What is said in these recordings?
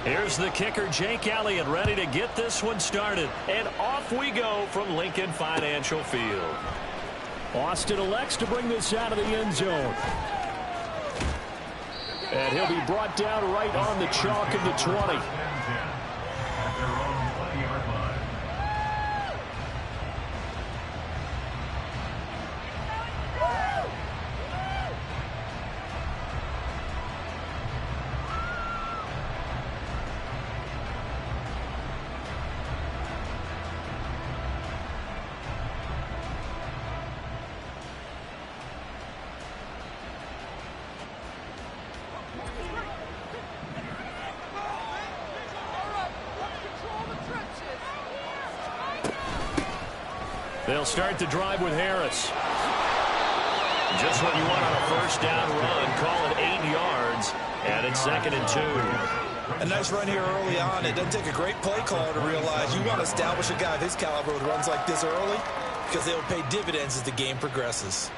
Here's the kicker, Jake Elliott, ready to get this one started. And off we go from Lincoln Financial Field. Austin elects to bring this out of the end zone. And he'll be brought down right on the chalk of the 20. They'll start the drive with Harris. Just what you want on a first down run. Call it 8 yards. And it's 2nd and 2. A nice run here early on. It doesn't take a great play caller to realize you want to establish a guy of his caliber with runs like this early because they'll pay dividends as the game progresses.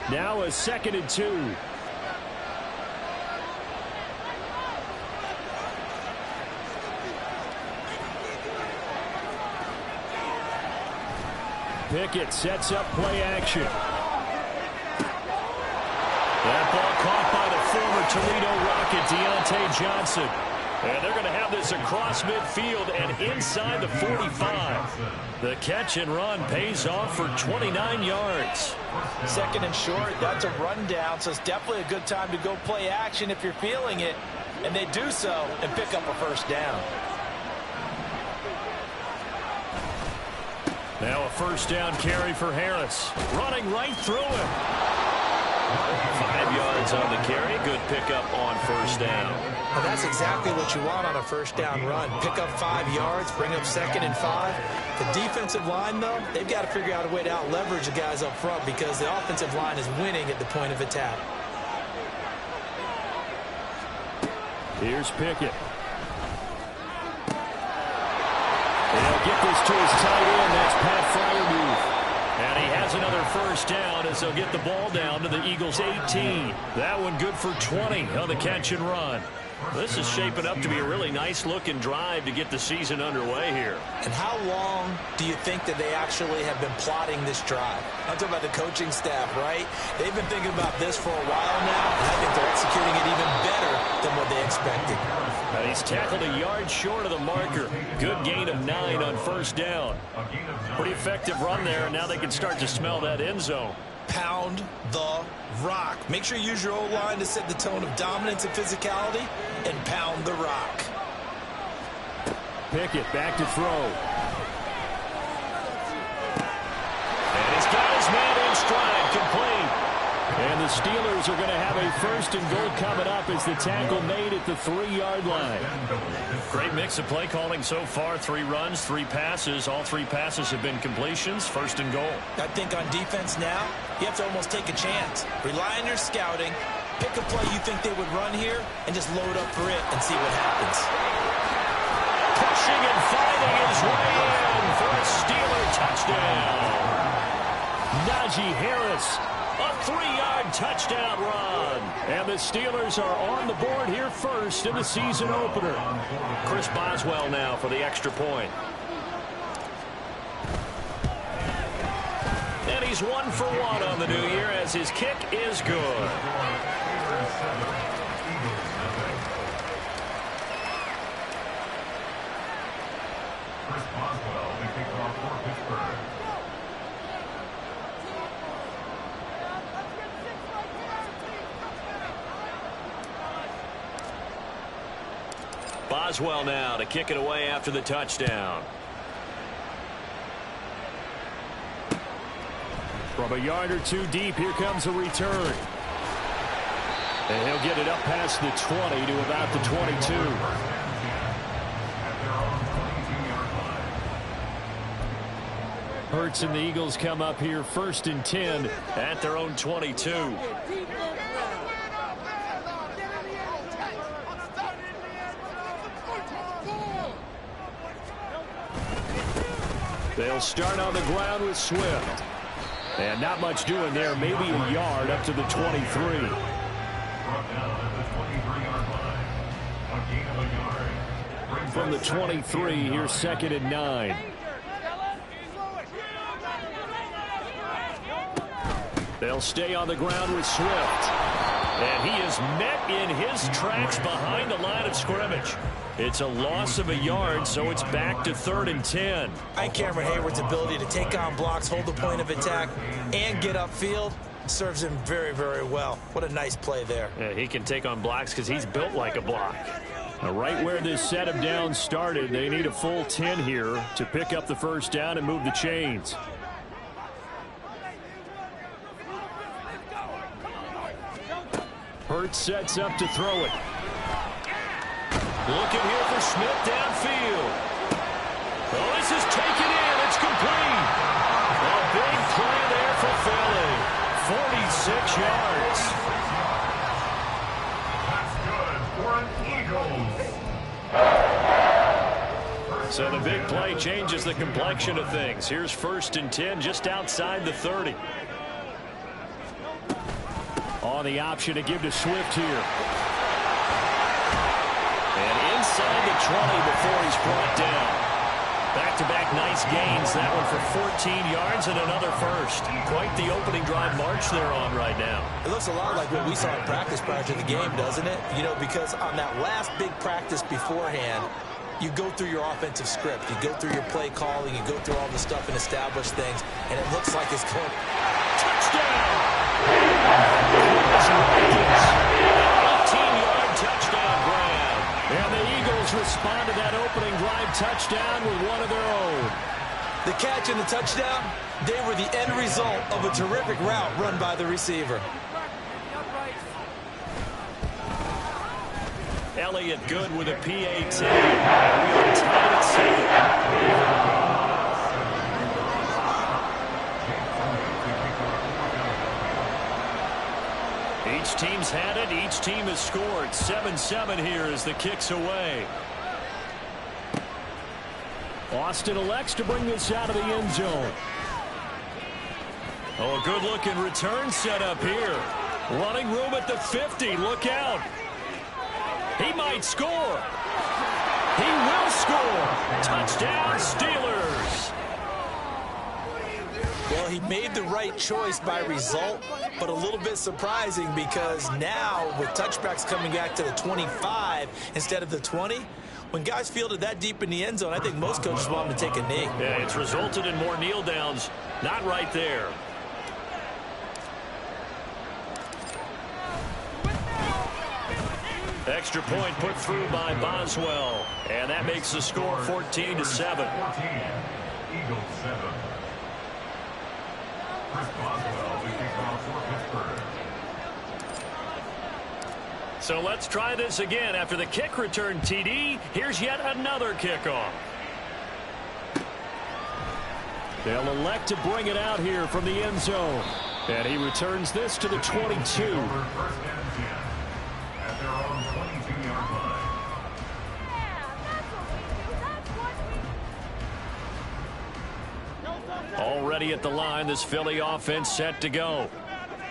Now a 2nd and 2. Pickett sets up play action. That ball caught by the former Toledo Rocket, Deontay Johnson. And they're going to have this across midfield and inside the 45. The catch and run pays off for 29 yards. 2nd and short, that's a rundown, so it's definitely a good time to go play action if you're feeling it. And they do so and pick up a first down. Now a first down carry for Harris. Running right through him. 5 yards on the carry. Good pickup on first down. Well, that's exactly what you want on a first down run. Pick up 5 yards, bring up 2nd and 5. The defensive line, though, they've got to figure out a way to out-leverage the guys up front because the offensive line is winning at the point of attack. Here's Pickett. They'll get this to his tight end. That's Pat Freiermuth. And he has another first down as they'll get the ball down to the Eagles' 18. That one good for 20 on the catch and run. This is shaping up to be a really nice-looking drive to get the season underway here. And how long do you think that they actually have been plotting this drive? I'm talking about the coaching staff, right? They've been thinking about this for a while now, and I think they're executing it even better than what they expected. And he's tackled a yard short of the marker. Good gain of 9 on first down. Pretty effective run there, and now they can start to smell that end zone. Pound the rock. Make sure you use your O-line to set the tone of dominance and physicality, and pound the rock. Pickett back to throw. And he's got his man in stride, complete. And the Steelers are going to have a 1st and goal coming up as the tackle made at the 3-yard line. Great mix of play calling so far. 3 runs, 3 passes. All 3 passes have been completions. 1st and goal. I think on defense now, you have to almost take a chance. Rely on your scouting. Pick a play you think they would run here and just load up for it and see what happens. Pushing and fighting his way in for a Steeler touchdown. Najee Harris. A 3-yard touchdown run. And the Steelers are on the board here first in the season opener. Chris Boswell now for the extra point. And he's 1 for 1 on the new year as his kick is good. Chris Boswell, the kickoff for Pittsburgh. Boswell now to kick it away after the touchdown. From a yard or 2 deep, here comes a return. And he'll get it up past the 20 to about the 22. Hurts and the Eagles come up here 1st and 10 at their own 22. They'll start on the ground with Swift. And not much doing there. Maybe a yard up to the 23. A gain of a yard. From the 23, here's 2nd and 9. They'll stay on the ground with Swift. And he is met in his tracks behind the line of scrimmage. It's a loss of a yard, so it's back to 3rd and 10. And Cameron Hayward's ability to take on blocks, hold the point of attack, and get upfield serves him very, very well. What a nice play there. Yeah, he can take on blocks because he's built like a block. Right where this set of downs started, they need a full 10 here to pick up the first down and move the chains. Hurts sets up to throw it. Looking here for Smith downfield. Oh, this is taken in. It's complete. A big play there for Philly. 46 yards. That's good for an Eagles. So the big play changes the complexion of things. Here's 1st and 10 just outside the 30. On the option to give to Swift here. And inside the 20 before he's brought down. Back-to-back nice gains. That one for 14 yards and another first. Quite the opening drive march they're on right now. It looks a lot like what we saw in practice prior to the game, doesn't it? You know, because on that last big practice beforehand, you go through your offensive script. You go through your play calling. You go through all the stuff and establish things. And it looks like it's going. Touchdown! 18-yard touchdown grab. And the Eagles respond to that opening drive touchdown with one of their own. The catch and the touchdown, they were the end result of a terrific route run by the receiver. Elliott good with a PAT. We are tied at 7. Each team's had it. Each team has scored. 7-7 here as the kick's away. Austin elects to bring this out of the end zone. Oh, a good-looking return set up here. Running room at the 50. Look out. He might score. He will score. Touchdown, Steelers. Well, he made the right choice by result, but a little bit surprising because now with touchbacks coming back to the 25 instead of the 20, when guys fielded that deep in the end zone, I think most coaches want them to take a knee. Yeah, it's resulted in more kneel downs. Not right there. Extra point put through by Boswell. And that makes the score 14-7. 14. Eagles 7. Chris Boswell, the kickoff for Pittsburgh. So let's try this again. After the kick return TD, here's yet another kickoff. They'll elect to bring it out here from the end zone. And he returns this to the 22. First and 10 at their own 22-yard line. Already at the line, this Philly offense set to go.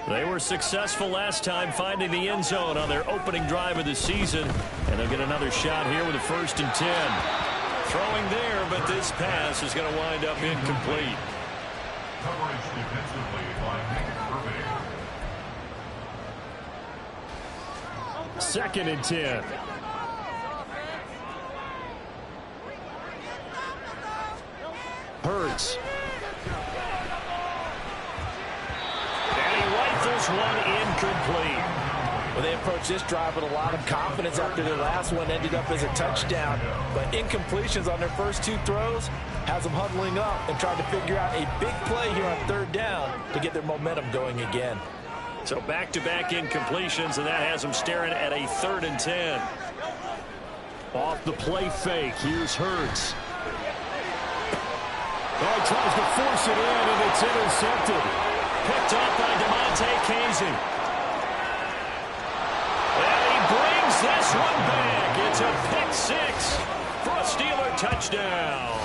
They were successful last time finding the end zone on their opening drive of the season. And they'll get another shot here with a 1st and 10. Throwing there, but this pass is going to wind up incomplete. Coverage defensively by Nick Irving. 2nd and 10. Hurts. And he rifles one incomplete. Well, they approached this drive with a lot of confidence after their last one ended up as a touchdown. But incompletions on their first 2 throws has them huddling up and trying to figure out a big play here on 3rd down to get their momentum going again. So back-to-back incompletions, and that has them staring at a 3rd and 10. Off the play fake, here's Hurts. Oh, he tries to force it in, and it's intercepted. Picked up by DeMonte Casey. And he brings this one back. It's a pick 6 for a Steeler touchdown.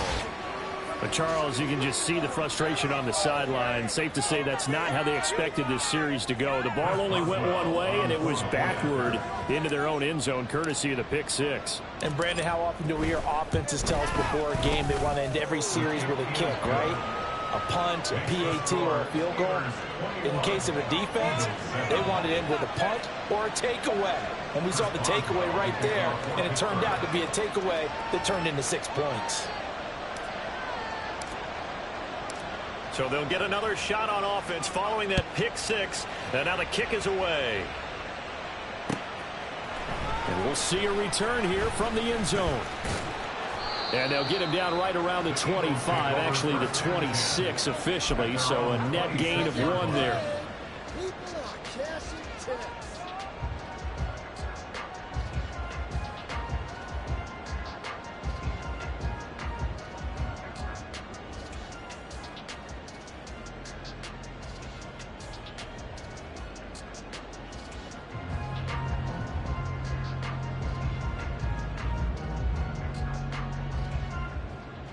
But Charles, you can just see the frustration on the sideline. Safe to say that's not how they expected this series to go. The ball only went one way, and it was backward into their own end zone, courtesy of the pick six. And, Brandon, how often do we hear offenses tell us before a game they want to end every series with a kick, right? A punt, a PAT, or a field goal. In case of a defense, they want to end with a punt or a takeaway. And we saw the takeaway right there, and it turned out to be a takeaway that turned into 6 points. So they'll get another shot on offense following that pick six. And now the kick is away. And we'll see a return here from the end zone. And they'll get him down right around the 25, actually the 26 officially, so a net gain of 1 there.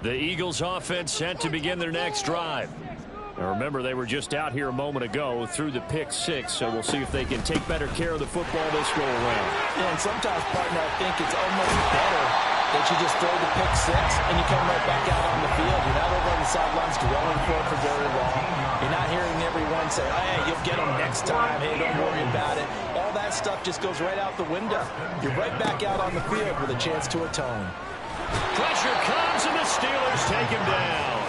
The Eagles offense set to begin their next drive. Now remember, they were just out here a moment ago through the pick six, so we'll see if they can take better care of the football this go around. Yeah, and sometimes, partner, I think it's almost better that you just throw the pick six and you come right back out on the field. You're not over on the sidelines dwelling for it for very long. You're not hearing everyone say, oh, hey, you'll get them next time. Hey, don't worry about it. All that stuff just goes right out the window. You're right back out on the field with a chance to atone. Pressure comes, and the Steelers take him down.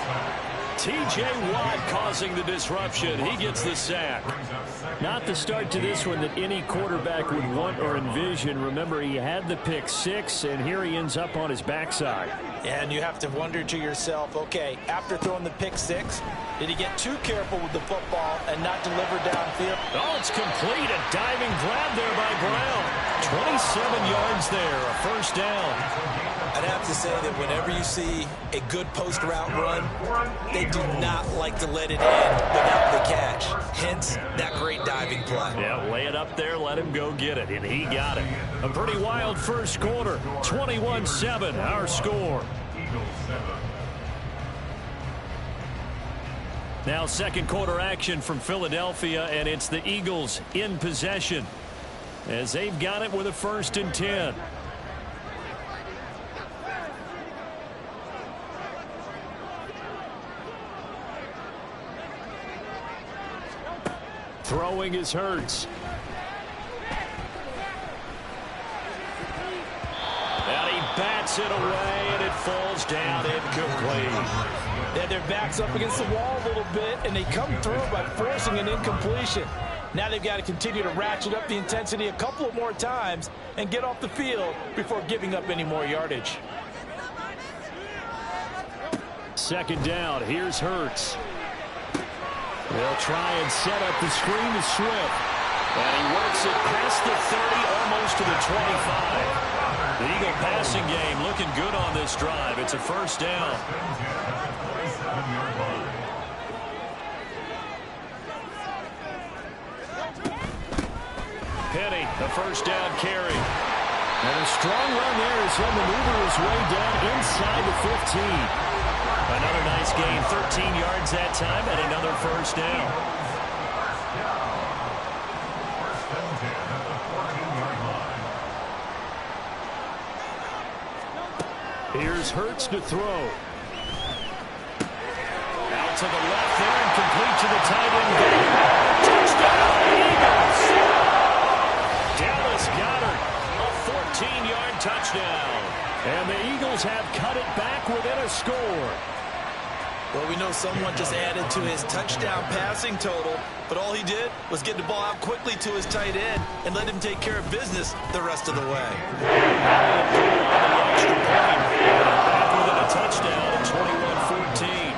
T.J. Watt causing the disruption. He gets the sack. Not the start to this one that any quarterback would want or envision. Remember, he had the pick six, and here he ends up on his backside. And you have to wonder to yourself, okay, after throwing the pick six, did he get too careful with the football and not deliver downfield? Oh, it's complete. A diving grab there by Brown. 27 yards there, a first down. I'd have to say that whenever you see a good post route run, they do not like to let it in without the catch. Hence, that great diving play. Yeah, lay it up there, let him go get it, and he got it. A pretty wild first quarter. 21-7, our score. Now second quarter action from Philadelphia, and it's the Eagles in possession as they've got it with a 1st and 10. Throwing is Hurts. And he bats it away, and it falls down incomplete. Yeah, their back's up against the wall a little bit, and they come through by forcing an incompletion. Now they've got to continue to ratchet up the intensity a couple of more times and get off the field before giving up any more yardage. Second down, here's Hurts. They'll try and set up the screen to Swift. And he works it past the 30, almost to the 25. The Eagle passing game looking good on this drive. It's a first down. Penny, the first down carry. And a strong run there as he'll maneuver his way down inside the 15. Another nice gain, 13 yards that time, and another first down. Here's Hurts to throw. Out to the left there and complete to the tight end. Touchdown, Eagles! Dallas Goedert, a 14-yard touchdown. And the Eagles have cut it back within a score. Well, we know someone just added to his touchdown passing total, but all he did was get the ball out quickly to his tight end and let him take care of business the rest of the way. Back within a touchdown at 21-14.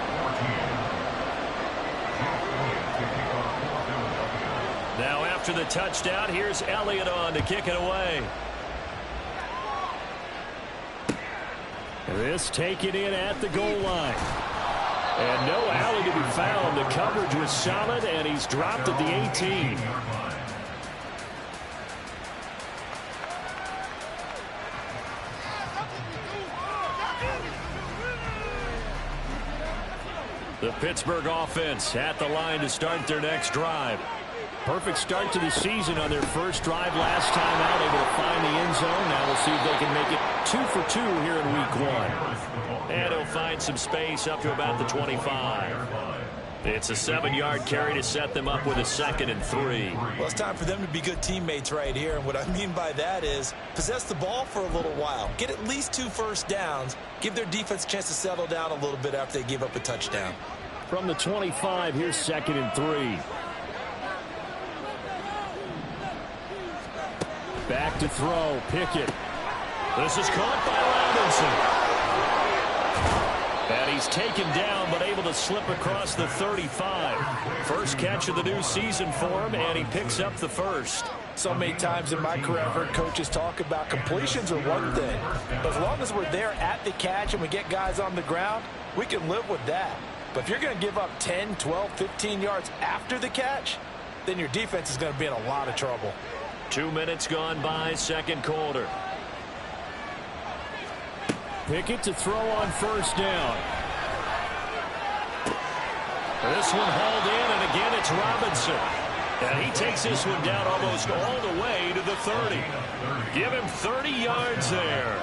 Now after the touchdown, here's Elliott on to kick it away. This taken in at the goal line. And no alley to be found. The coverage was solid, and he's dropped at the 18. The Pittsburgh offense at the line to start their next drive. Perfect start to the season on their first drive last time out, able to find the end zone. Now we'll see if they can make it 2 for 2 here in week 1. And he'll find some space up to about the 25. It's a 7-yard carry to set them up with a 2nd and 3. Well, it's time for them to be good teammates right here. And what I mean by that is possess the ball for a little while. Get at least 2 first downs. Give their defense a chance to settle down a little bit after they give up a touchdown. From the 25, here's 2nd and 3. Back to throw. Pickett. This is caught by Robinson. And he's taken down, but able to slip across the 35. First catch of the new season for him, and he picks up the first. So many times in my career, I've heard coaches talk about completions are one thing. But as long as we're there at the catch and we get guys on the ground, we can live with that. But if you're going to give up 10, 12, 15 yards after the catch, then your defense is going to be in a lot of trouble. 2 minutes gone by, second quarter. Pickett to throw on first down. This one hauled in, and again it's Robinson. And he takes this one down almost all the way to the 30. Give him 30 yards there.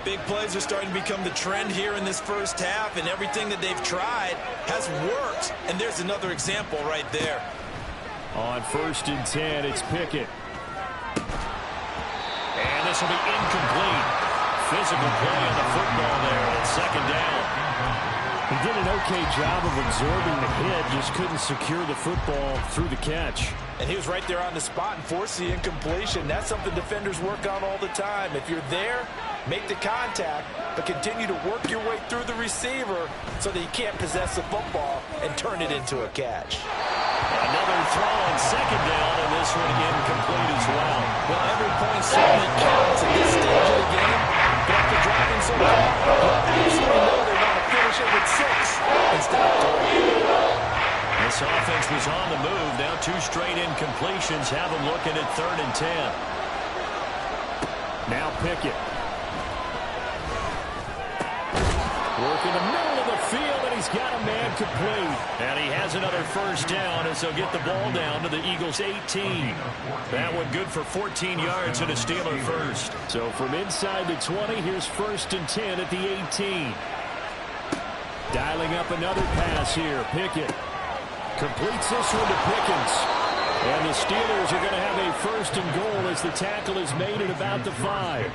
Big plays are starting to become the trend here in this first half, and everything that they've tried has worked. And there's another example right there. On 1st and 10, it's Pickett. And this will be incomplete. Physical play on the football there at 2nd down. He did an okay job of absorbing the hit, just couldn't secure the football through the catch. And he was right there on the spot and forced the incompletion. That's something defenders work on all the time. If you're there, make the contact, but continue to work your way through the receiver so that you can't possess the football and turn it into a catch. Another throw on 2nd down, and this one incomplete as well. Well, every point certainly counts at this stage of the game. But after driving so far, you absolutely know they want to finish it with 6 instead of 3. This offense was on the move. Now 2 straight incompletions have them looking at 3rd and 10. Now Pickett. Work in the middle of the field, and he's got a man complete. And he has another first down as they'll get the ball down to the Eagles' 18. That one good for 14 yards and a Steeler first. So from inside the 20, here's 1st and 10 at the 18. Dialing up another pass here. Pickett completes this one to Pickens. And the Steelers are going to have a 1st and goal as the tackle is made at about the 5.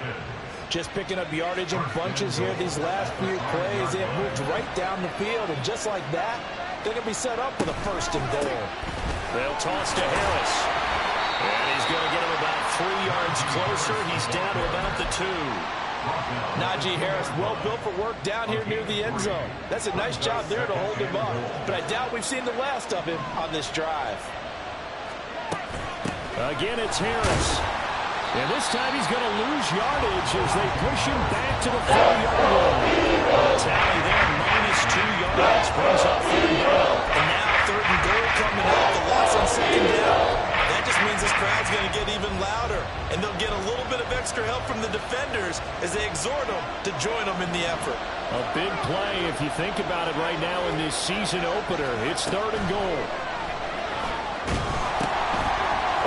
Just picking up yardage in bunches here these last few plays. They have moved right down the field, and just like that, they're going to be set up with a 1st and goal. They'll toss to Harris. And he's going to get him about 3 yards closer. He's down to about the 2. Najee Harris, well built for work down here near the end zone. That's a nice job there to hold him up. But I doubt we've seen the last of him on this drive. Again, it's Harris. And this time he's going to lose yardage as they push him back to the 4-yard line. Tally there, -2 yards. Brings up 3rd down. And now 3rd and goal coming up. The loss on 2nd down. That just means this crowd's going to get even louder. And they'll get a little bit of extra help from the defenders as they exhort them to join them in the effort. A big play if you think about it right now in this season opener. It's 3rd and goal.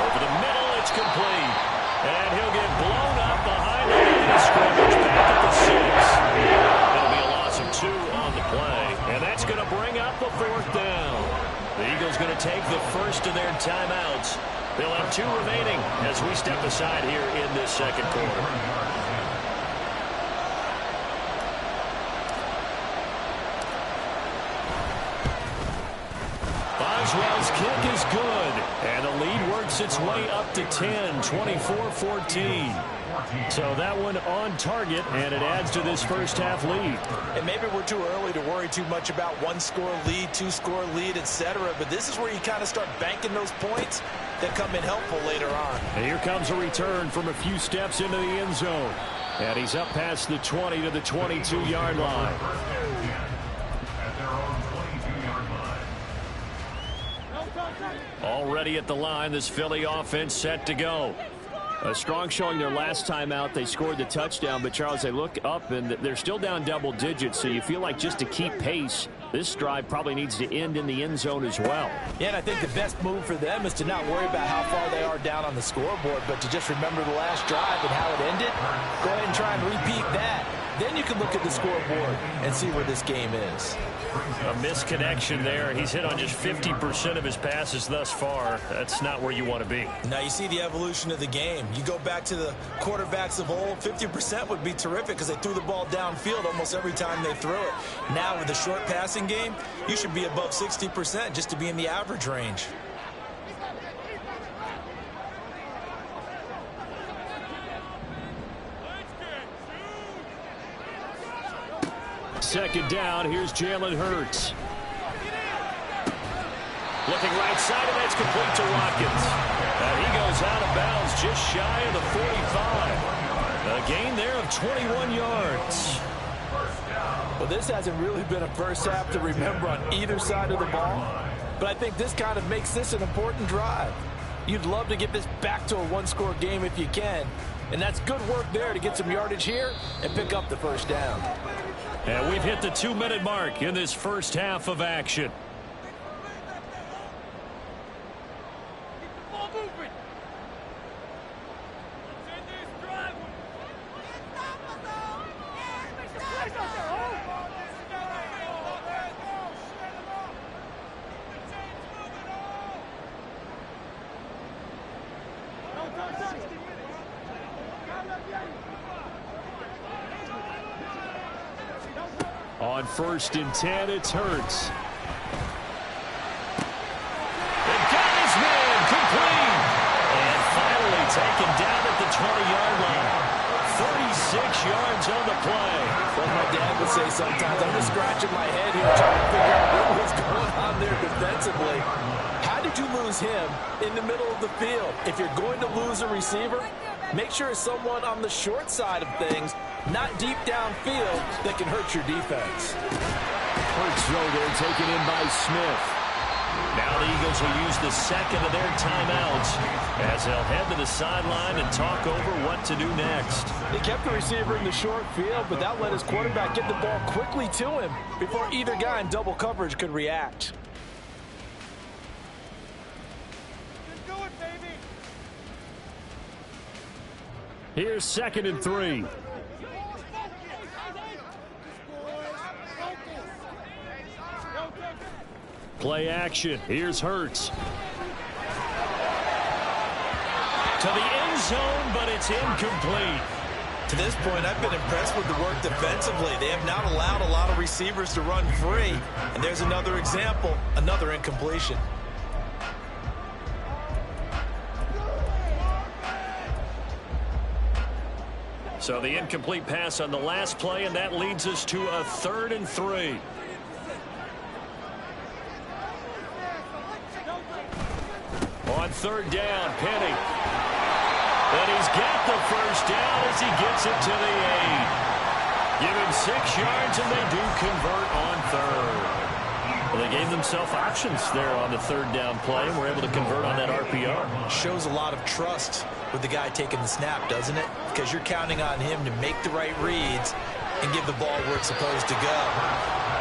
Over the middle, it's complete. And he'll get blown up behind the line of scrimmage back at the 6. That'll be a loss of 2 on the play. And that's going to bring up the 4th down. The Eagles going to take the first of their timeouts. They'll have 2 remaining as we step aside here in this second quarter. Boswell's kick is good. And the lead works its way up to 10, 24-14. So that one on target, and it adds to this first half lead. And maybe we're too early to worry too much about 1-score lead, 2-score lead, etc. But this is where you kind of start banking those points that come in helpful later on. And here comes a return from a few steps into the end zone. And he's up past the 20 to the 22-yard line. Already at the line, this Philly offense set to go. A strong showing their last time out. They scored the touchdown, but Charles, they look up and they're still down double digits, so you feel like just to keep pace, This drive probably needs to end in the end zone as well. Yeah, and I think the best move for them is to not worry about how far they are down on the scoreboard, but to just remember the last drive and how it ended. Go ahead and try and repeat that. Then you can look at the scoreboard and see where this game is. A misconnection there. He's hit on just 50% of his passes thus far. That's not where you want to be. Now you see the evolution of the game. You go back to the quarterbacks of old, 50% would be terrific because they threw the ball downfield almost every time they threw it. Now with the short passing game, you should be above 60% just to be in the average range. Second down, here's Jalen Hurts. Looking right side, and that's complete to Watkins. And he goes out of bounds just shy of the 45. A gain there of 21 yards. Well, this hasn't really been a first half to remember on either side of the ball, but I think this kind of makes this an important drive. You'd love to get this back to a one-score game if you can, and that's good work there to get some yardage here and pick up the first down. And we've hit the 2-minute mark in this first half of action. On 1st and 10, it's Hurts. They got his man complete. And finally taken down at the 20-yard line. 36 yards on the play. Well, my dad would say sometimes, I'm just scratching my head here trying to figure out what was going on there defensively. How did you lose him in the middle of the field? If you're going to lose a receiver, make sure it's someone on the short side of things, not deep downfield, that can hurt your defense. Hurts throw there, taken in by Smith. Now the Eagles will use the second of their timeouts as they'll head to the sideline and talk over what to do next. They kept the receiver in the short field, but that let his quarterback get the ball quickly to him before either guy in double coverage could react. Here's 2nd and 3. Play action. Here's Hurts. To the end zone, but it's incomplete. To this point, I've been impressed with the work defensively. They have not allowed a lot of receivers to run free. And there's another example, another incompletion. So the incomplete pass on the last play, and that leads us to a 3rd and 3. On 3rd down, Penny. And he's got the first down as he gets it to the 8. Give him 6 yards, and they do convert on 3rd. Well, they gave themselves options there on the 3rd down play, and were able to convert on that RPO. Shows a lot of trust with the guy taking the snap, doesn't it? Because you're counting on him to make the right reads and give the ball where it's supposed to go.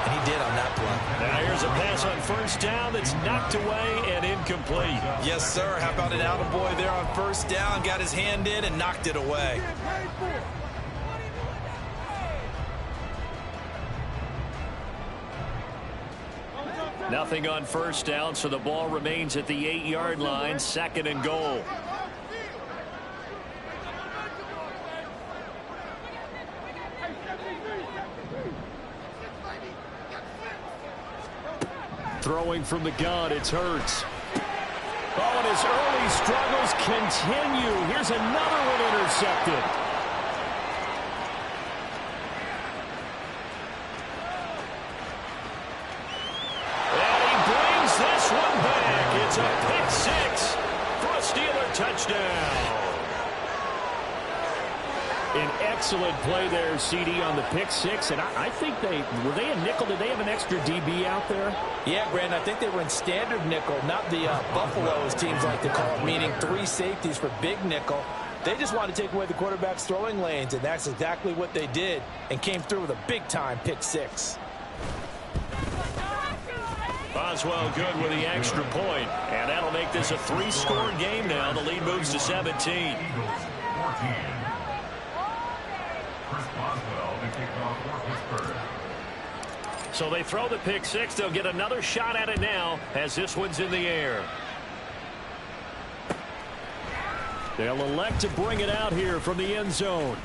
And he did on that play. Now here's a pass on 1st down that's knocked away and incomplete. Yes, sir. How about an attaboy there on 1st down? Got his hand in and knocked it away. Nothing on 1st down, so the ball remains at the 8-yard line, 2nd and goal. Throwing from the gun, it's Hurts. Oh, and his early struggles continue. Here's another one intercepted. And he brings this one back. It's a pick-6 for a Steeler touchdown. An excellent play there, CD, on the pick-6. And I think were they a nickel? Did they have an extra DB out there? Yeah, Brandon, I think they were in standard nickel, not the Buffalo, as teams like to call it, meaning 3 safeties for big nickel. They just wanted to take away the quarterback's throwing lanes, and that's exactly what they did, and came through with a big-time pick-6. Boswell good with the extra point, and that'll make this a 3-score game now. The lead moves to 17. Eagles 14. Chris Boswell, the kickoff for Pittsburgh. So they throw the pick six. They'll get another shot at it now as this one's in the air. They'll elect to bring it out here from the end zone.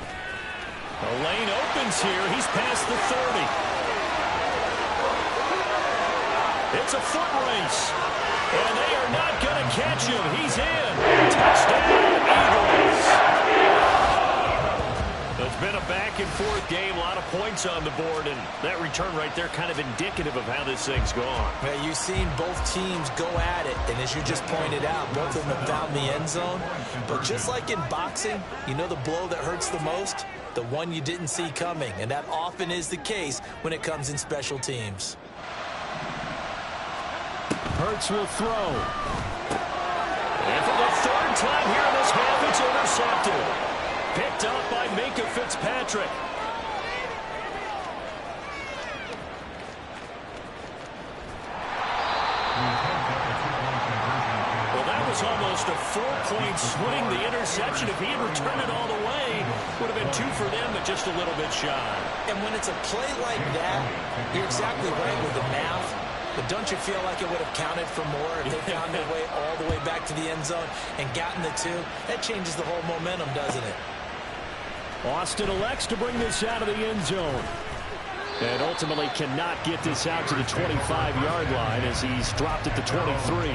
The lane opens here. He's past the 30. It's a foot race. And they are not going to catch him. He's in. Touchdown, Eagles. It's been a back-and-forth game, a lot of points on the board, and that return right there kind of indicative of how this thing's gone. Yeah, you've seen both teams go at it, and as you just pointed out, both of them have found the end zone. But just like in boxing, you know the blow that hurts the most? The one you didn't see coming, and that often is the case when it comes in special teams. Hurts will throw. And for the third time here in this half, it's intercepted. Picked up by Minka Fitzpatrick. Well, that was almost a 4-point swing. The interception, if he had returned it all the way, would have been 2 for them, but just a little bit shy. And when it's a play like that, you're exactly right with the math. But don't you feel like it would have counted for more if they found their way all the way back to the end zone and gotten the 2? That changes the whole momentum, doesn't it? Austin elects to bring this out of the end zone. And ultimately cannot get this out to the 25-yard line as he's dropped at the 23.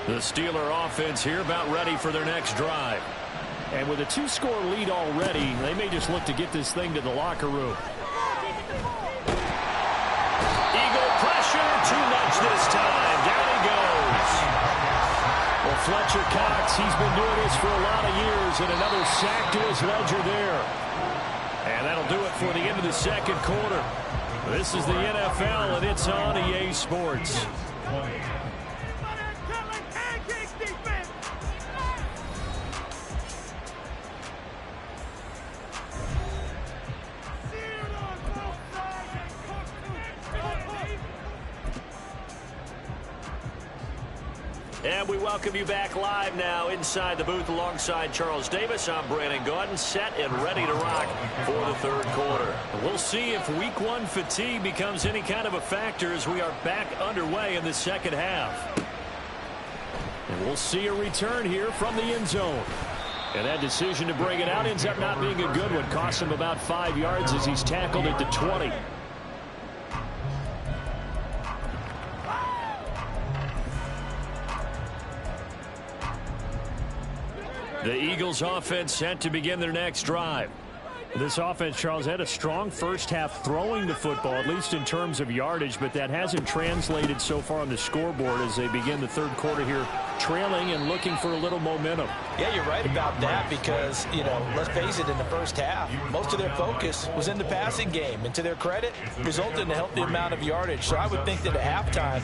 The Steeler offense here about ready for their next drive. And with a 2-score lead already, they may just look to get this thing to the locker room. Eagle pressure, too much this time. Down he goes. Well, Fletcher Cox, he's been doing this for a lot of years, and another sack to his ledger there. And that'll do it for the end of the second quarter. This is the NFL, and it's on EA Sports. And we welcome you back live now inside the booth alongside Charles Davis. I'm Brandon Gaudin, set and ready to rock for the third quarter. We'll see if week 1 fatigue becomes any kind of a factor as we are back underway in the second half. And we'll see a return here from the end zone. And that decision to bring it out ends up not being a good one. Costs him about 5 yards as he's tackled at the 20. The Eagles offense set to begin their next drive. This offense, Charles, had a strong first half throwing the football, at least in terms of yardage, but that hasn't translated so far on the scoreboard as they begin the third quarter here, trailing and looking for a little momentum. Yeah, you're right about that because, you know, let's face it, in the first half, most of their focus was in the passing game. And to their credit, resulted in a healthy amount of yardage. So I would think that at halftime,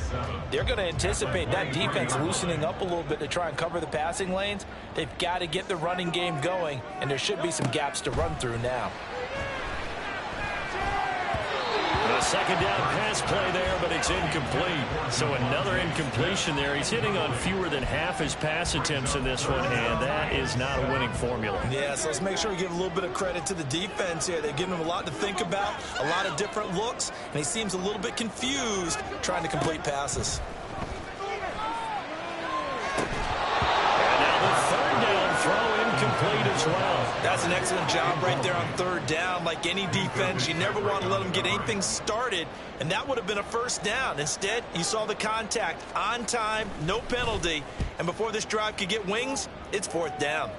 they're going to anticipate that defense loosening up a little bit to try and cover the passing lanes. They've got to get the running game going, and there should be some gaps to run through now. The second down pass play there, but it's incomplete. So another incompletion there. He's hitting on fewer than half his pass attempts in this one, and that is not a winning formula. Yeah, so let's make sure we give a little bit of credit to the defense here. They're giving him a lot to think about, a lot of different looks, and he seems a little bit confused trying to complete passes. And now the third down throw incomplete as well. That's an excellent job right there on third down. Like any defense, you never want to let them get anything started, and that would have been a first down. Instead, you saw the contact on time, no penalty, and before this drive could get wings, it's fourth down.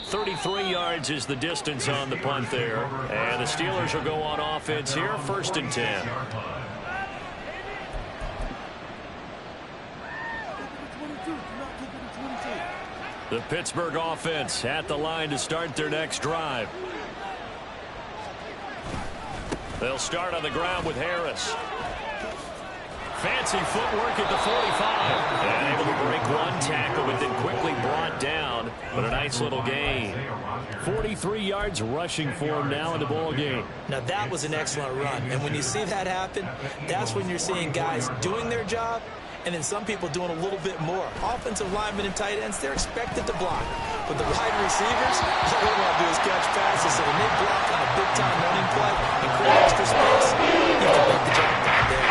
33 yards is the distance on the punt there, and the Steelers will go on offense here, 1st and 10. The Pittsburgh offense at the line to start their next drive. They'll start on the ground with Harris. Fancy footwork at the 45. And able to break one tackle, but then quickly brought down. But a nice little gain. 43 yards rushing for him now in the ball game. Now, that was an excellent run. And when you see that happen, that's when you're seeing guys doing their job and then some people doing a little bit more. Offensive linemen and tight ends, they're expected to block. But the wide receivers, all they want to do is catch passes. So when they block on a big-time running play and create extra space, you can make the job down there.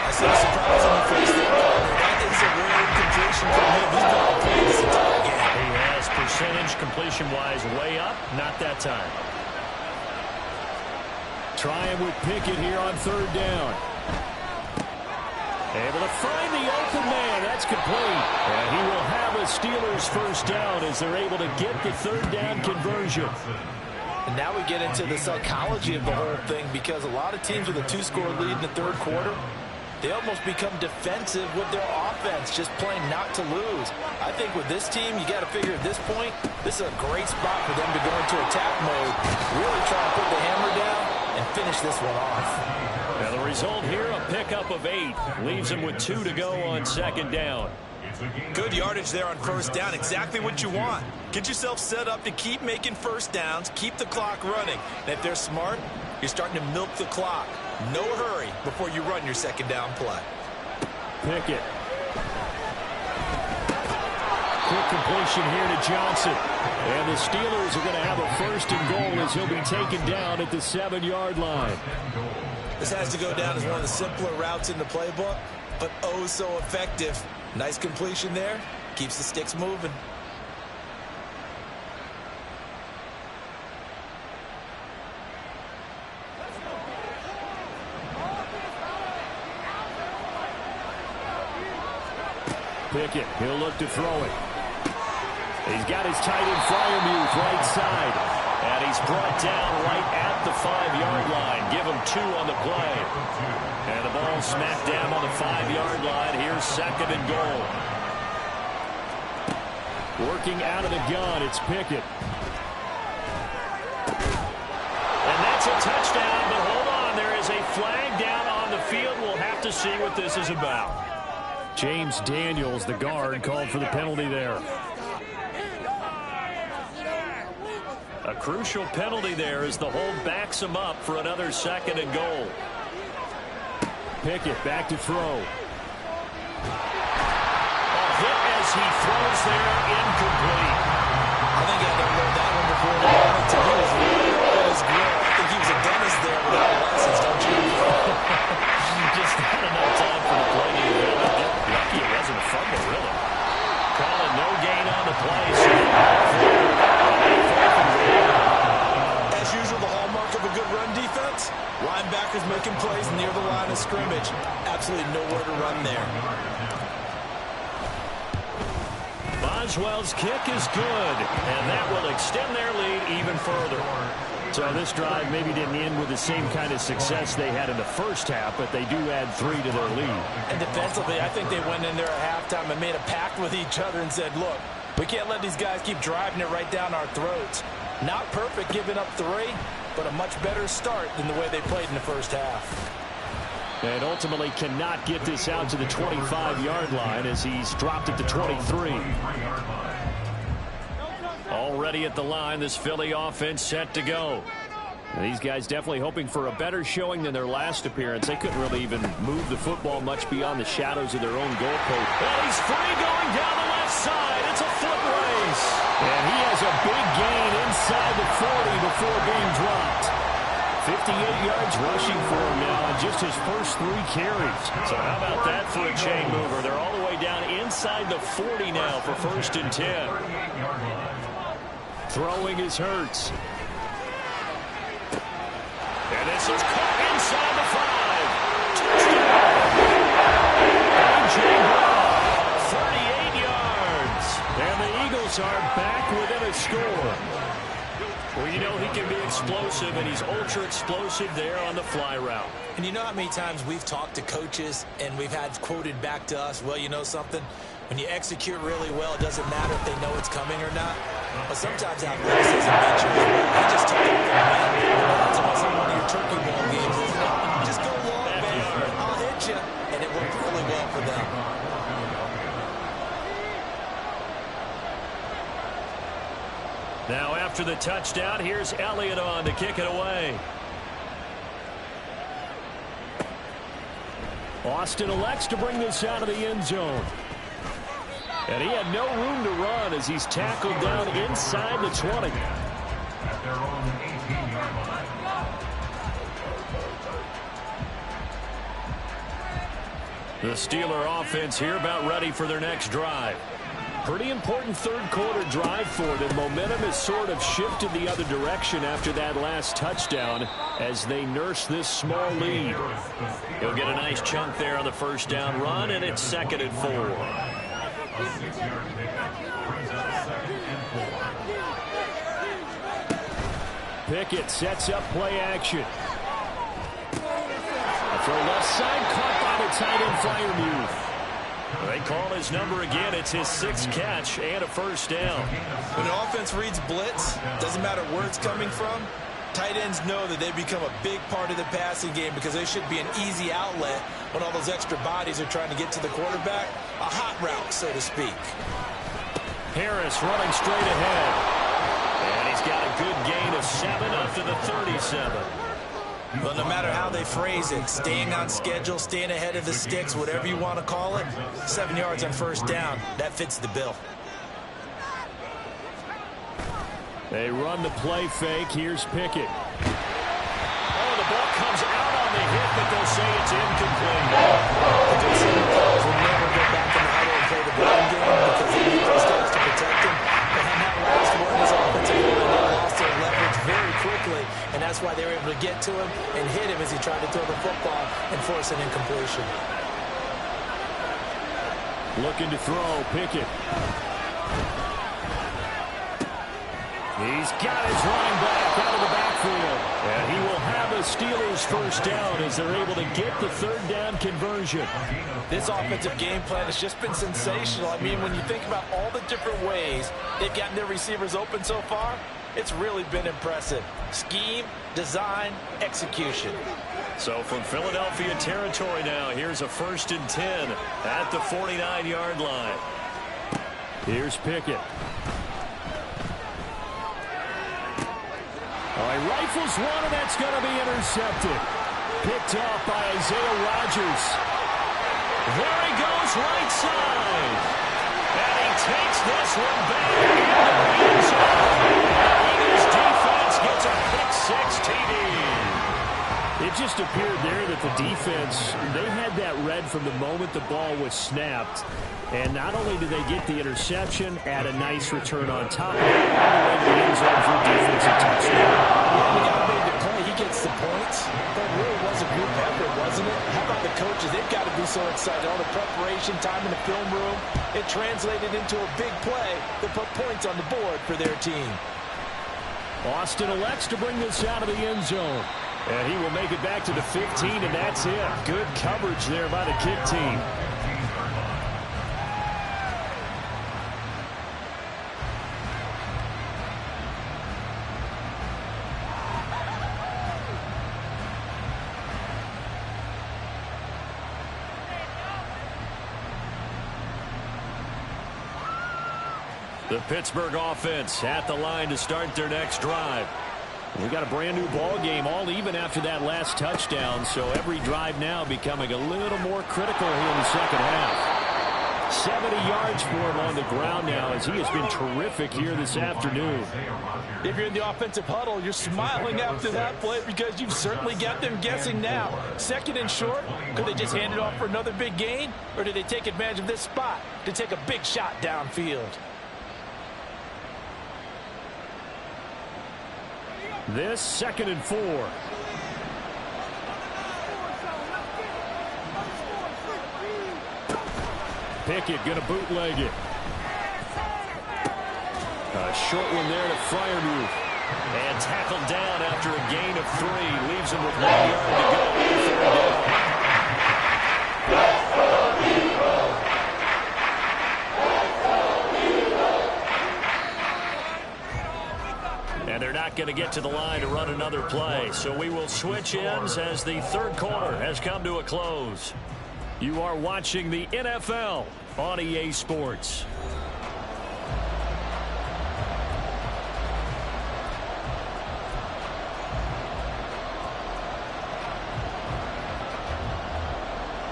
I said surprisingly first there, partner. That is a rare completion from him. He's been on play this entire game. He has percentage completion-wise way up. Not that time. Trying with Pickett here on third down. Able to find the open man. That's complete. And he will have a Steelers first down as they're able to get the third down conversion. And now we get into the psychology of the whole thing, because a lot of teams with a 2-score lead in the third quarter, they almost become defensive with their offense, just playing not to lose. I think with this team, you got to figure at this point, this is a great spot for them to go into attack mode, really try to put the hammer down and finish this one off. Now the result here, a pickup of 8. Leaves him with 2 to go on second down. Good yardage there on first down. Exactly what you want. Get yourself set up to keep making first downs, keep the clock running. And if they're smart, you're starting to milk the clock. No hurry before you run your second down play. Pickett. Quick completion here to Johnson. And the Steelers are going to have a first and goal as he'll be taken down at the 7-yard line. This has to go down as one of the simpler routes in the playbook, but oh so effective. Nice completion there. Keeps the sticks moving. Pickett, he'll look to throw it. He's got his tight end Fryermuth right side. And he's brought down right at the 5-yard line. Give him 2 on the play. And the ball smacked down on the 5-yard line. Here's second and goal. Working out of the gun, it's Pickett. And that's a touchdown, but hold on. There is a flag down on the field. We'll have to see what this is about. James Daniels, the guard, called for the penalty there. A crucial penalty there as the hold backs him up for another second and goal. Pickett back to throw. A hit as he throws there, incomplete. I think I learned that one before the moment. He was really at his grill. I think he was a dentist there without a license, don't you? Just not enough time for the play to develop. Lucky it wasn't a fumble, really. Calling no gain on the play. As usual, the hallmark of a good run defense, linebackers making plays near the line of scrimmage. Absolutely nowhere to run there. Boswell's kick is good, and that will extend their lead even further. So this drive maybe didn't end with the same kind of success they had in the first half, but they do add 3 to their lead. And defensively, I think they went in there at halftime and made a pact with each other and said, look, we can't let these guys keep driving it right down our throats. Not perfect giving up 3, but a much better start than the way they played in the first half. And ultimately cannot get this out to the 25-yard line as he's dropped it to 23. Already at the line, this Philly offense set to go. And these guys definitely hoping for a better showing than their last appearance. They couldn't really even move the football much beyond the shadows of their own goalpost. And he's free going down the left side. It's a foot race. And he has a big gain inside the 40 before being dropped. 58 yards rushing for him now on just his first 3 carries. So how about that for a chain mover? They're all the way down inside the 40 now for first and 10. Throwing is Hurts. And this is caught inside the 5. Touchdown. A.J. Brown, 38 yards. And the Eagles are back within a score. Well, you know he can be explosive, and he's ultra explosive there on the fly route. And you know how many times we've talked to coaches and we've had quoted back to us, well, you know something? When you execute really well, it doesn't matter if they know it's coming or not. But sometimes athleticism beats you as well. He just took it from me. That's almost like one of your turkey ball games, isn't it? Just go long, man. I'll hit you. And it worked after the touchdown. Here's Elliott on to kick it away. Austin elects to bring this out of the end zone. And he had no room to run as he's tackled down inside the 20. At their own 18-yard line. The Steeler offense here about ready for their next drive. Pretty important third-quarter drive for them. Momentum has sort of shifted the other direction after that last touchdown as they nurse this small lead. He'll get a nice chunk there on the first down run, and it's 2nd and 4. A 6-yard pickup brings up 2nd and 4. Pickett sets up play action. A throw left side, caught by the tight end Freiermuth. They call his number again. It's his 6th catch and a first down. When the offense reads blitz, doesn't matter where it's coming from, tight ends know that they become a big part of the passing game because they should be an easy outlet when all those extra bodies are trying to get to the quarterback. A hot route, so to speak. Harris running straight ahead. And he's got a good gain of 7 up to the 37. But no matter how they phrase it, staying on schedule, staying ahead of the sticks, whatever you want to call it, 7 yards on first down, that fits the bill. They run the play fake. Here's Pickett. Oh, the ball comes out on the hit, but they'll say it's incomplete. The defensive players will never go back in the huddle and play the ground game because they need those guys to protect him. And on that last one, his offensive line, they lost their leverage very quickly, and that's why they were able to get to him and hit him as he tried to throw the football and force an incompletion. Looking to throw, Pickett. He's got his running back out of the backfield. And he will have a Steelers first down as they're able to get the 3rd down conversion. This offensive game plan has just been sensational. I mean, when you think about all the different ways they've gotten their receivers open so far, it's really been impressive. Scheme, design, execution. So from Philadelphia territory now, here's a 1st and 10 at the 49-yard line. Here's Pickett. He rifles one, and that's going to be intercepted. Picked off by Isaiah Rodgers. There he goes, right side. And he takes this one back into the end zone. Eagles defense gets a pick-6 TD. It just appeared there that the defense, they had that read from the moment the ball was snapped. And not only did they get the interception, add a nice return on top of it, all the way to the end zone for a defensive touchdown. The guy made the play. He gets the points. That really was a group effort, wasn't it? How about the coaches? They've got to be so excited. All the preparation time in the film room, it translated into a big play that put points on the board for their team. Austin elects to bring this out of the end zone. And he will make it back to the 15, and that's it. Good coverage there by the kick team. The Pittsburgh offense at the line to start their next drive. We got a brand new ball game, all even after that last touchdown, so every drive now becoming a little more critical here in the second half. 70 yards for him on the ground now as he has been terrific here this afternoon. If you're in the offensive huddle, you're smiling after that play because you've certainly got them guessing now. 2nd and short, could they just hand it off for another big gain, or did they take advantage of this spot to take a big shot downfield? This 2nd and 4. Pickett going to bootleg it. A short one there to Freiermuth. And tackled down after a gain of 3. Leaves him with 1 yard to go. 3rd down. And they're not going to get to the line to run another play. So we will switch ends as the 3rd quarter has come to a close. You are watching the NFL on EA Sports.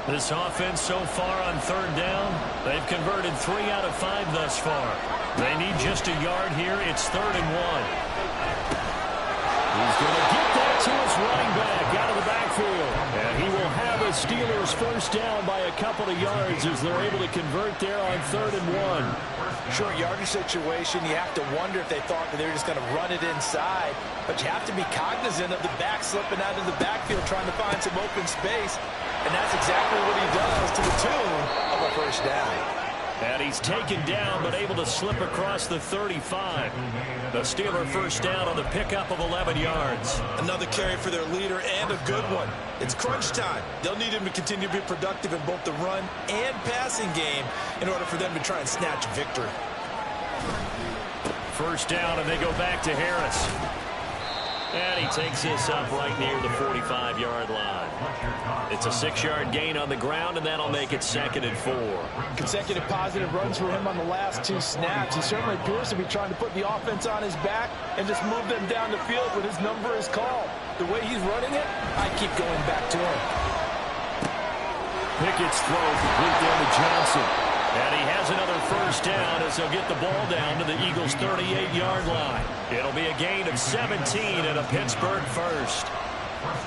This offense so far on third down, they've converted 3 out of 5 thus far. They need just a yard here. It's 3rd and 1. He's going to get that to his running back out of the backfield. And he will have a Steelers first down by a couple of yards as they're able to convert there on 3rd and 1. Short yardage situation, you have to wonder if they thought that they were just going to run it inside. But you have to be cognizant of the back slipping out of the backfield trying to find some open space. And that's exactly what he does to the tune of a first down. And he's taken down but able to slip across the 35. The Steeler first down on the pickup of 11 yards. Another carry for their leader and a good one. It's crunch time. They'll need him to continue to be productive in both the run and passing game in order for them to try and snatch victory. First down, and they go back to Harris. And he takes this up right near the 45-yard line. It's a 6-yard gain on the ground, and that'll make it 2nd and 4. Consecutive positive runs for him on the last 2 snaps. He certainly appears to be trying to put the offense on his back and just move them down the field when his number is called. The way he's running it, I keep going back to him. Pickett's throw complete down to Johnson. And he has another first down as he'll get the ball down to the Eagles' 38-yard line. It'll be a gain of 17 and a Pittsburgh first.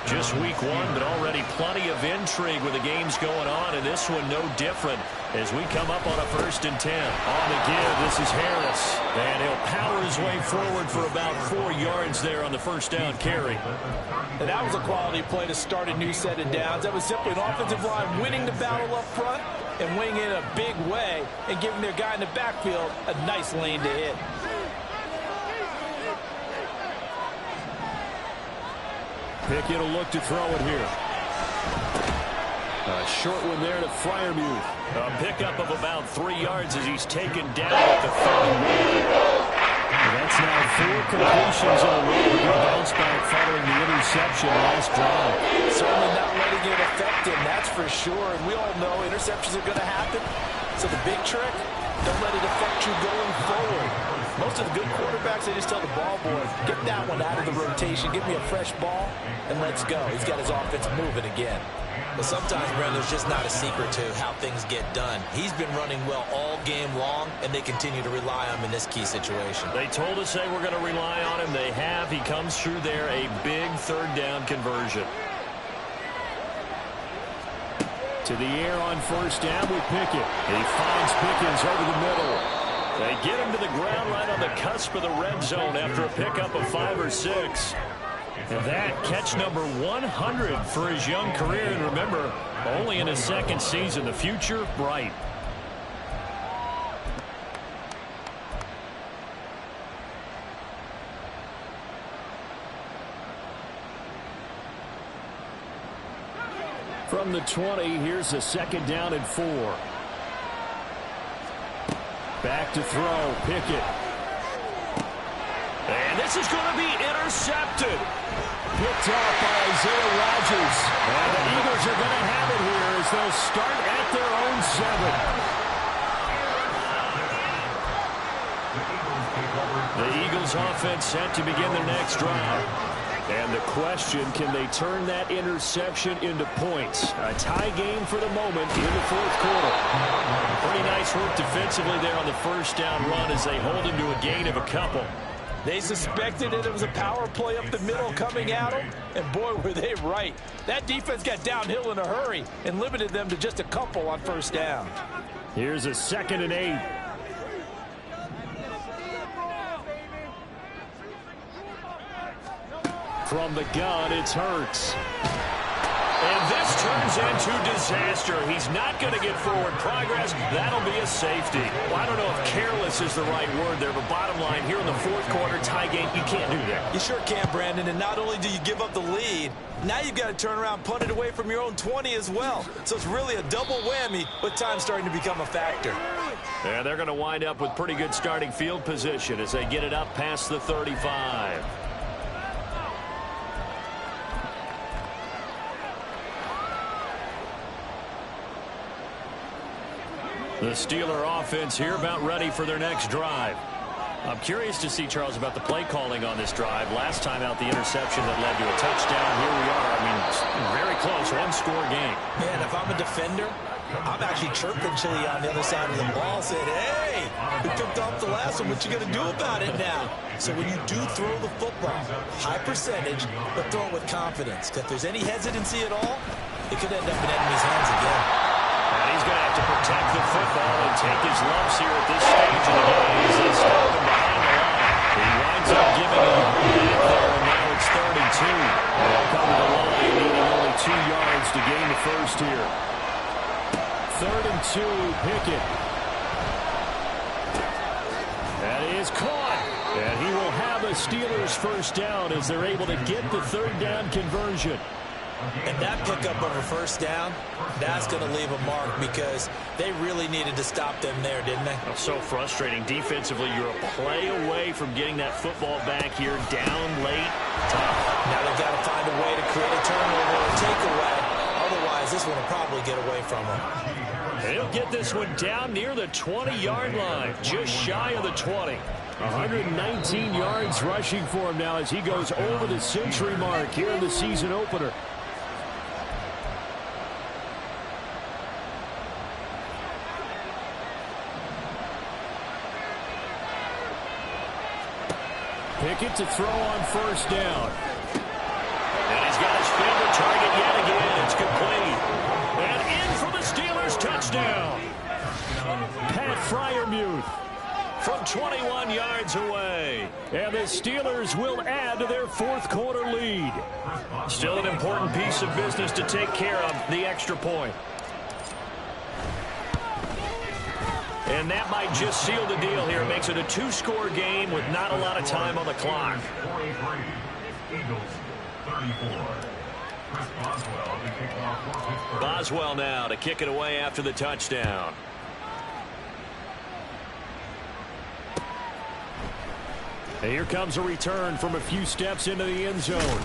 Just week 1, but already plenty of intrigue with the games going on, and this one no different as we come up on a 1st and 10. On the give, this is Harris. And he'll power his way forward for about 4 yards there on the first down carry. And that was a quality play to start a new set of downs. That was simply an offensive line winning the battle up front and winning it in a big way and giving their guy in the backfield a nice lane to hit. Pickett will look to throw it here. A short one there to Freiermuth. A pickup of about 3 yards as he's taken down at the 31. That's now 4 completions in a row. Good bounce back following the interception last drive. Certainly not letting it affect him, that's for sure. And we all know interceptions are going to happen. So the big trick, don't let it affect you going forward. Most of the good quarterbacks, they just tell the ball boy, get that one out of the rotation, give me a fresh ball, and let's go. He's got his offense moving again. But sometimes, Brandon, there's just not a secret to how things get done. He's been running well all game long, and they continue to rely on him in this key situation. They told us they were going to rely on him. They have. He comes through there, a big 3rd down conversion. To the air on first down with Pickett. He finds Pickens over the middle. They get him to the ground right on the cusp of the red zone after a pickup of 5 or 6. And that catch number 100 for his young career. And remember, only in his 2nd season. The future, bright. From the 20, here's a 2nd down and 4. Back to throw, Pickett. And this is going to be intercepted. Picked off by Isaiah Rodgers. And the Eagles are going to have it here as they'll start at their own 7. The Eagles offense set to begin their next drive. And the question, can they turn that interception into points? A tie game for the moment in the 4th quarter. Pretty nice work defensively there on the first down run as they hold him to a gain of a couple. They suspected that it was a power play up the middle coming at them, and boy, were they right. That defense got downhill in a hurry and limited them to just a couple on first down. Here's a 2nd and 8. From the gun, it's Hurts. And this turns into disaster. He's not going to get forward progress. That'll be a safety. Well, I don't know if careless is the right word there, but bottom line, here in the 4th quarter, tie game, you can't do that. You sure can, Brandon, and not only do you give up the lead, now you've got to turn around, punt it away from your own 20 as well. So it's really a double whammy with time starting to become a factor. And they're going to wind up with pretty good starting field position as they get it up past the 35. The Steeler offense here about ready for their next drive. I'm curious to see, Charles, about the play calling on this drive. Last time out, the interception that led to a touchdown. Here we are. I mean, very close, one-score game. Man, if I'm a defender, I'm actually chirping Chili on the other side of the ball, saying, hey, we picked off the last one. What you going to do about it now? So when you do throw the football, high percentage, but throw it with confidence. Because if there's any hesitancy at all, it could end up in enemy's hands again. And he's going to have to protect the football and take his lumps here at this stage of the game as they stop him behind the line. He winds up giving him a back there, and now it's 3rd and 2. They'll come to the line, needing only 2 yards to gain the first here. 3rd and 2, Pickett. That is caught. And he will have a Steelers first down as they're able to get the 3rd down conversion. And that pickup of a first down, that's going to leave a mark because they really needed to stop them there, didn't they? So frustrating. Defensively, you're a play away from getting that football back here, down late. Tough. Now they've got to find a way to create a turnover or takeaway. Otherwise, this one will probably get away from them. He'll get this one down near the 20-yard line, just shy of the 20. 119 yards rushing for him now as he goes over the century mark here in the season opener. Pickett to throw on first down. And he's got his favorite target yet again. It's complete. And in for the Steelers touchdown. Pat Freiermuth from 21 yards away. And the Steelers will add to their 4th quarter lead. Still an important piece of business to take care of, the extra point. And that might just seal the deal here. It makes it a 2-score game with not a lot of time on the clock. 43, Eagles 34. Chris Boswell to kick it off for Pittsburgh. Boswell now to kick it away after the touchdown. And here comes a return from a few steps into the end zone.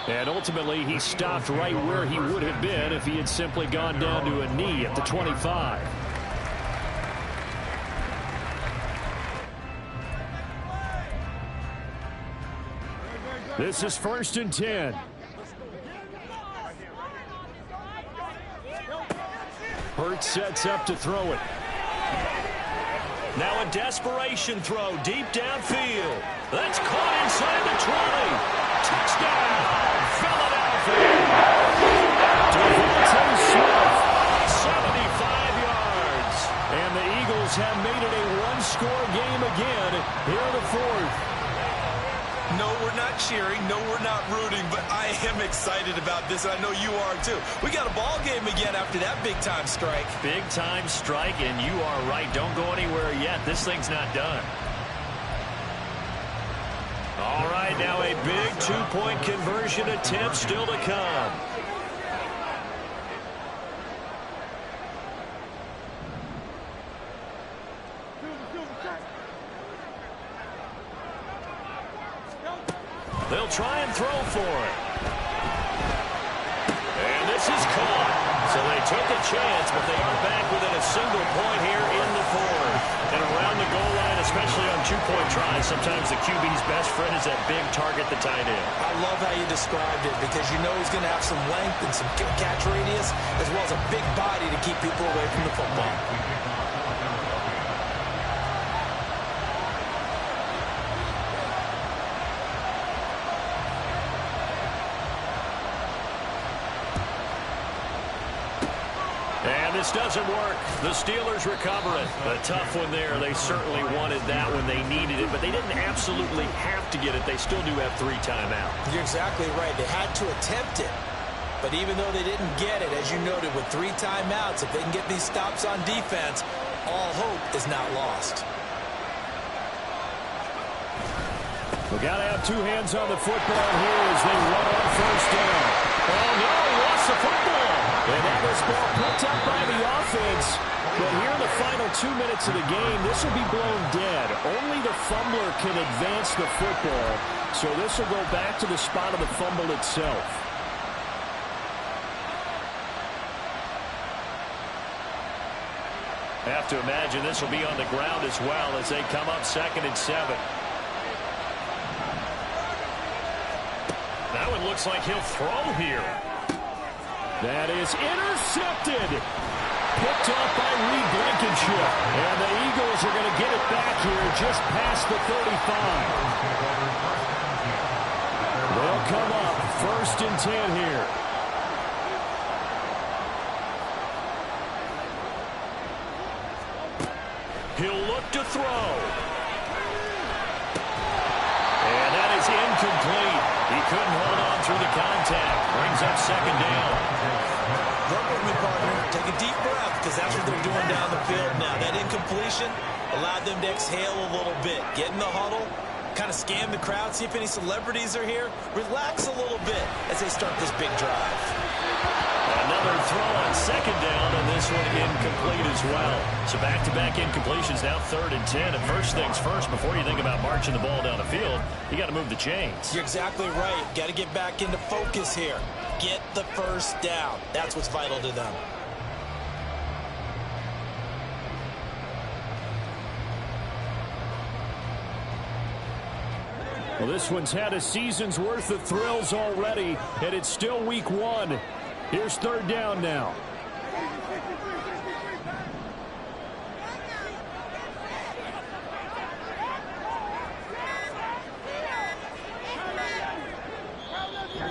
And ultimately, he stopped right where he would have been if he had simply gone down to a knee at the 25. This is 1st and 10. Hurts sets up to throw it. Now a desperation throw deep downfield. That's caught inside the 20. Touchdown, Philadelphia. Devontae Smith, 75 yards. And the Eagles have made it a 1-score game again here in the 4th. No, we're not cheering. No, we're not rooting. But I am excited about this, and I know you are too. We got a ball game again after that big-time strike. Big-time strike, and you are right. Don't go anywhere yet. This thing's not done. All right, now a big 2-point conversion attempt still to come. They'll try and throw for it. And this is caught. So they took a chance, but they are back within a single point here in the 4th. And around the goal line, especially on 2-point tries, sometimes the QB's best friend is that big target, the tight end. I love how you described it because you know he's going to have some length and some catch radius as well as a big body to keep people away from the football. This doesn't work. The Steelers recover it. A tough one there. They certainly wanted that when they needed it, but they didn't absolutely have to get it. They still do have 3 timeouts. You're exactly right. They had to attempt it. But even though they didn't get it, as you noted, with 3 timeouts, if they can get these stops on defense, all hope is not lost. We got to have 2 hands on the football here as they run on first down. Oh, no, he lost the football. And that was ball picked up by the offense. But here in the final 2 minutes of the game, this will be blown dead. Only the fumbler can advance the football. So this will go back to the spot of the fumble itself. Have to imagine this will be on the ground as well as they come up 2nd and 7. That one looks like he'll throw here. That is intercepted. Picked off by Reed Blankenship. And the Eagles are going to get it back here just past the 35. They'll come up 1st and 10 here. He'll look to throw. And that is incomplete. He couldn't hold on through the contact. Brings up 2nd down. Work with me, partner. Take a deep breath, because that's what they're doing down the field now. That incompletion allowed them to exhale a little bit. Get in the huddle, kind of scan the crowd, see if any celebrities are here. Relax a little bit as they start this big drive. Another throw on 2nd down, and this one incomplete as well. So back-to-back incompletions, now 3rd and 10. And first things first, before you think about marching the ball down the field, you got to move the chains. You're exactly right. Got to get back into focus here. Get the first down. That's what's vital to them. Well, this one's had a season's worth of thrills already, and it's still week 1. Here's 3rd down now.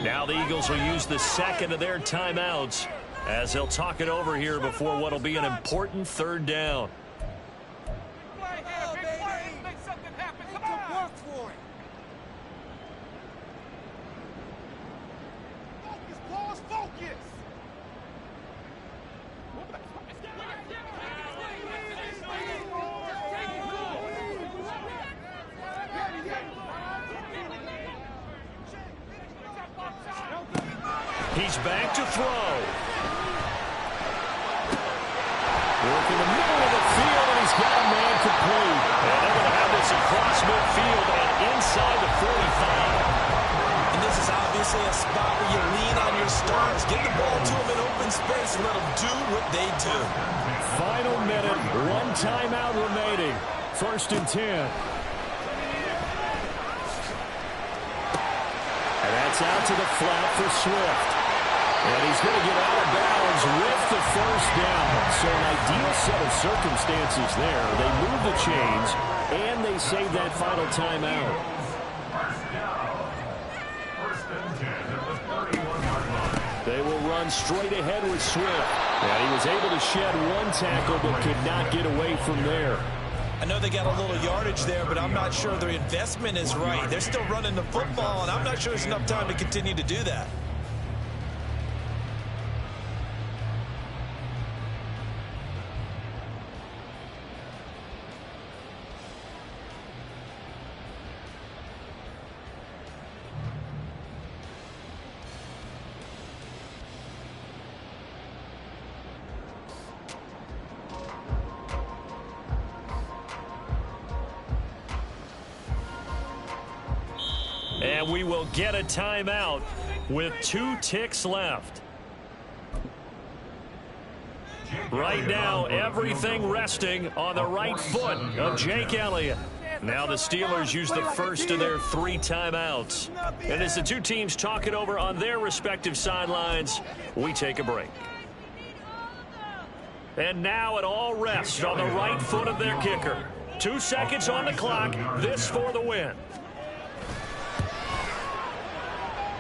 Now the Eagles will use the 2nd of their timeouts as they'll talk it over here before what will be an important 3rd down. He's back to throw. Work in the middle of the field, and he's got a man complete. And they're going to have this across midfield and inside the 45. And this is obviously a spot where you lean on your stars. Get the ball to them in open space and let them do what they do. Final minute, 1 timeout remaining. 1st and 10. And that's out to the flat for Swift. And he's going to get out of bounds with the 1st down. So an ideal set of circumstances there. They move the chains, and they save that final timeout. They will run straight ahead with Swift. And he was able to shed 1 tackle, but could not get away from there. I know they got a little yardage there, but I'm not sure their investment is right. They're still running the football, and I'm not sure there's enough time to continue to do that. And we will get a timeout with 2 ticks left. Right now, everything resting on the right foot of Jake Elliott. Now the Steelers use the first of their 3 timeouts. And as the 2 teams talk it over on their respective sidelines, we take a break. And now it all rests on the right foot of their kicker. 2 seconds on the clock. This for the win.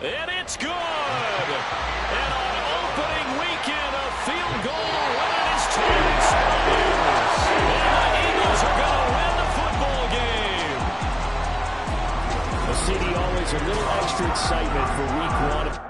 And it's good. And on opening weekend, a field goal to win it as time expires. And the Eagles are going to win the football game. A CD always a little extra excitement for week 1.